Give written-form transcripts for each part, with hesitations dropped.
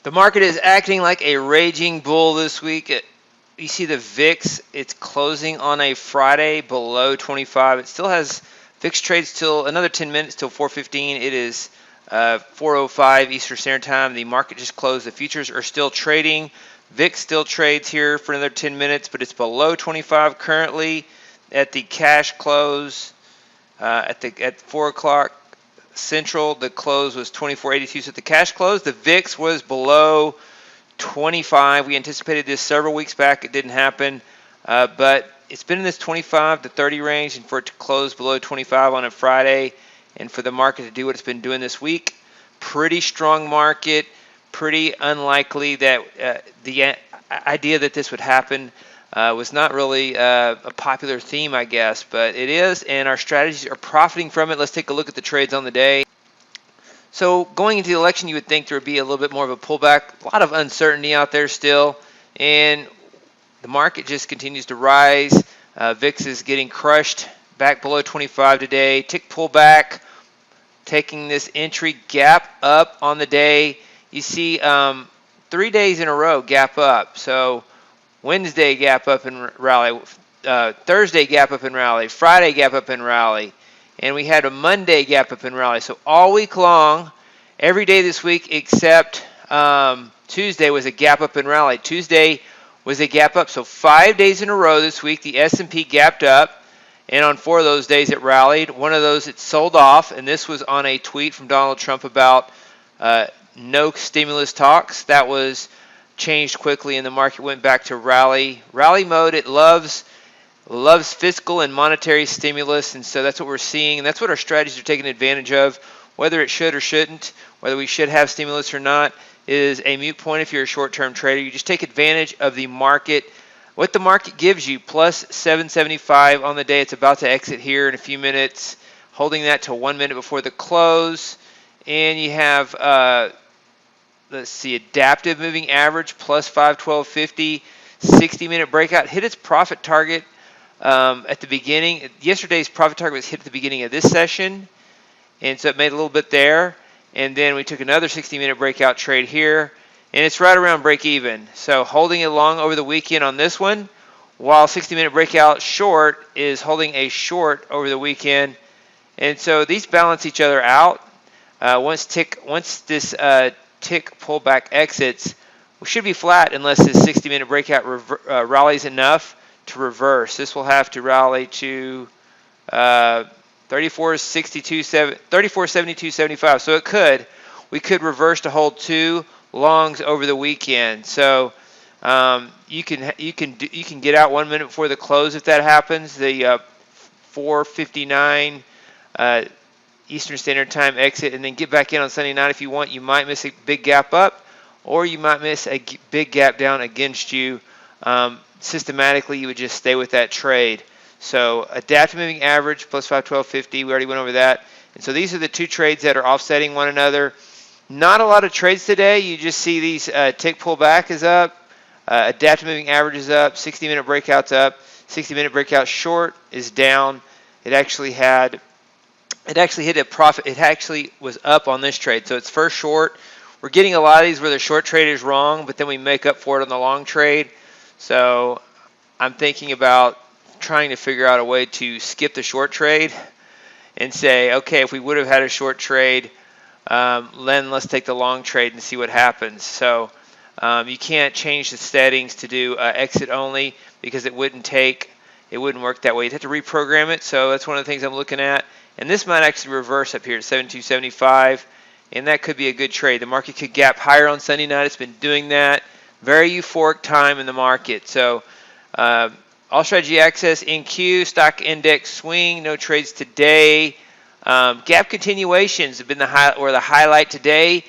The market is acting like a raging bull this week. You see the VIX, it's closing on a Friday below 25. It still has VIX trades till another 10 minutes till 4:15. It is 4:05 Eastern Standard Time. The market just closed. The futures are still trading. VIX still trades here for another 10 minutes, but it's below 25 currently at the cash close at 4 o'clock. Central, the close was 24.82. So at the cash close, the VIX was below 25. We anticipated this several weeks back. It didn't happen, but it's been in this 25 to 30 range, and for it to close below 25 on a Friday, and for the market to do what it's been doing this week, pretty strong market. Pretty unlikely that the idea that this would happen was not really a popular theme, I guess, but it is, and our strategies are profiting from it. Let's take a look at the trades on the day. So going into the election, you would think there would be a little bit more of a pullback. A lot of uncertainty out there still, and the market just continues to rise. VIX is getting crushed back below 25 today. Tick pullback, taking this entry gap up on the day. You see 3 days in a row gap up. So Wednesday gap up and rally, Thursday gap up and rally, Friday gap up and rally, and we had a Monday gap up and rally. So all week long, every day this week except Tuesday was a gap up and rally. Tuesday was a gap up. So 5 days in a row this week, the S&P gapped up, and on 4 of those days it rallied. One of those it sold off, and this was on a tweet from Donald Trump about no stimulus talks. That was changed quickly, and the market went back to rally mode. It loves fiscal and monetary stimulus, and so that's what we're seeing, and that's what our strategies are taking advantage of. Whether it should or shouldn't, whether we should have stimulus or not, is a moot point if you're a short-term trader. You just take advantage of the market, what the market gives you. Plus 775 on the day. It's about to exit here in a few minutes, holding that till 1 minute before the close. And you have let's see, adaptive moving average plus 512.50, 60-minute breakout, hit its profit target at the beginning. Yesterday's profit target was hit at the beginning of this session, and so it made a little bit there. And then we took another 60-minute breakout trade here, and it's right around break even. So holding it long over the weekend on this one, while 60-minute breakout short is holding a short over the weekend. And so these balance each other out. Once this tick pullback exits, we should be flat unless this 60-minute breakout rallies enough to reverse. This will have to rally to 34.72.75. So we could reverse to hold 2 longs over the weekend. So you can get out 1 minute before the close if that happens. The 4:59 Eastern Standard Time exit, and then get back in on Sunday night if you want. You might miss a big gap up, or you might miss a big gap down against you. Systematically, you would just stay with that trade. So adaptive moving average plus 512.50. We already went over that. And so these are the 2 trades that are offsetting one another. Not a lot of trades today. You just see these tick pullback is up, adaptive moving average is up, 60-minute breakout's up, 60-minute breakout short is down. It actually hit a profit. It actually was up on this trade. So it's first short. We're getting a lot of these where the short trade is wrong, but then we make up for it on the long trade. So I'm thinking about trying to figure out a way to skip the short trade and say, okay, if we would have had a short trade, then let's take the long trade and see what happens. So you can't change the settings to do exit only because it wouldn't work that way. You'd have to reprogram it. So that's one of the things I'm looking at. And this might actually reverse up here at 72.75, and that could be a good trade. The market could gap higher on Sunday night. It's been doing that. Very euphoric time in the market. So all strategy access in queue, stock index swing, no trades today. Gap continuations have been the highlight today.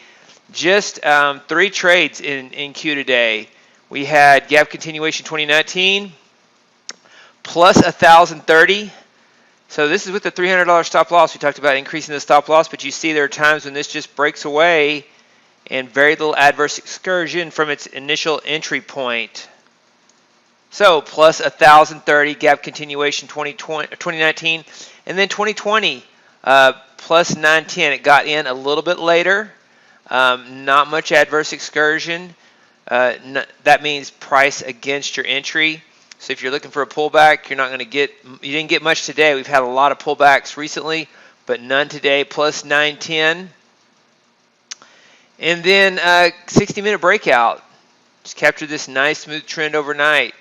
Just 3 trades in queue today. We had gap continuation 2019 plus 1,030. So this is with the $300 stop loss. We talked about increasing the stop loss, but you see there are times when this just breaks away and very little adverse excursion from its initial entry point. So plus 1,030 gap continuation 2019, and then 2020 plus 910. It got in a little bit later, Not much adverse excursion. That means price against your entry. So if you're looking for a pullback, you didn't get much today. We've had a lot of pullbacks recently, but none today. Plus 910. And then 60-minute breakout. Just captured this nice smooth trend overnight.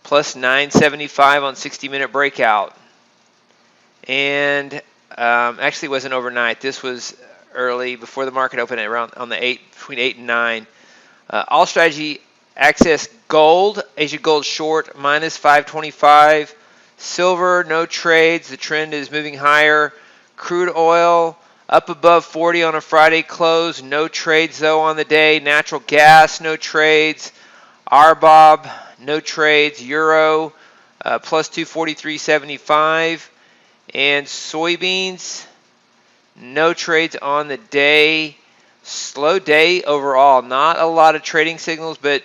Plus 975 on 60-minute breakout. And actually it wasn't overnight. This was early before the market opened at around on the between 8 and 9. All strategy access gold, Asia gold short minus 525. Silver no trades. The trend is moving higher. Crude oil up above 40 on a Friday close. No trades though on the day. Natural gas no trades. RBOB no trades. Euro plus 243.75. And soybeans, no trades on the day. Slow day overall. Not a lot of trading signals, but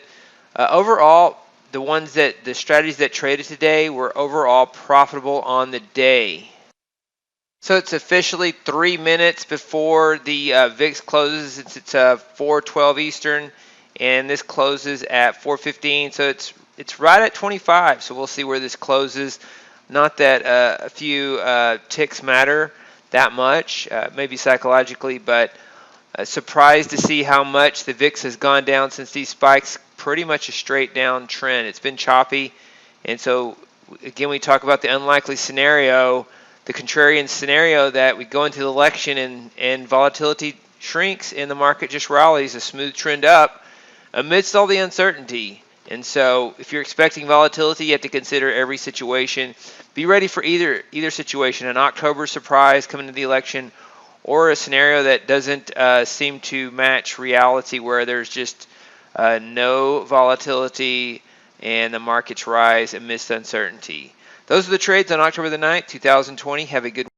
overall, the strategies that traded today were overall profitable on the day. So it's officially 3 minutes before the VIX closes. It's 4:12 Eastern, and this closes at 4:15. So it's right at 25. So we'll see where this closes. Not that a few ticks matter that much, maybe psychologically, but surprised to see how much the VIX has gone down since these spikes. Pretty much a straight down trend. It's been choppy, and so again, we talk about the unlikely scenario, the contrarian scenario that we go into the election and volatility shrinks and the market just rallies, a smooth trend up amidst all the uncertainty. And so if you're expecting volatility, you have to consider every situation. Be ready for either situation, an October surprise coming to the election or a scenario that doesn't seem to match reality where there's just no volatility and the markets rise amidst uncertainty. Those are the trades on October the 9th, 2020. Have a good